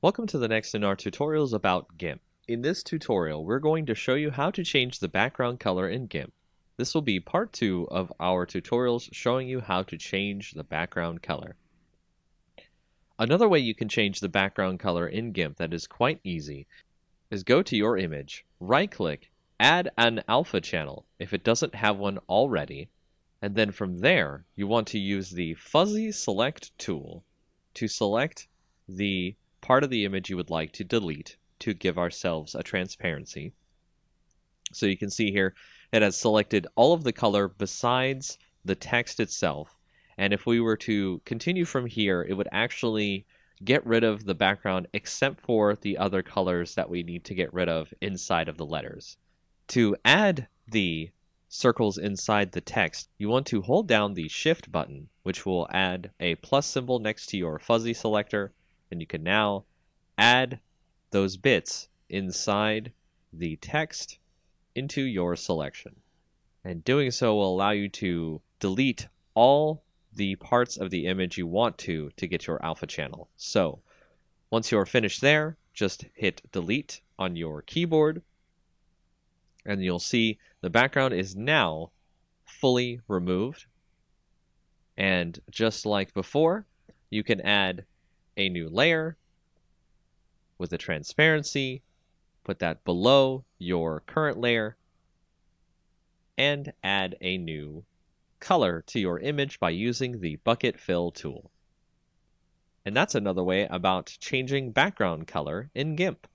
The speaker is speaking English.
Welcome to the next in our tutorials about GIMP. In this tutorial, we're going to show you how to change the background color in GIMP. This will be part 2 of our tutorials showing you how to change the background color. Another way you can change the background color in GIMP that is quite easy is go to your image, right-click, add an alpha channel if it doesn't have one already, and then from there, you want to use the Fuzzy Select tool to select the part of the image you would like to delete to give ourselves a transparency. So you can see here it has selected all of the color besides the text itself. And if we were to continue from here, it would actually get rid of the background except for the other colors that we need to get rid of inside of the letters. To add the circles inside the text, you want to hold down the Shift button, which will add a plus symbol next to your fuzzy selector, and you can now add those bits inside the text into your selection. And doing so will allow you to delete all the parts of the image you want to get your alpha channel. So once you're finished there, just hit delete on your keyboard, and you'll see the background is now fully removed. And just like before, you can add a new layer with a transparency, put that below your current layer, and add a new color to your image by using the Bucket Fill tool. And that's another way about changing background color in GIMP.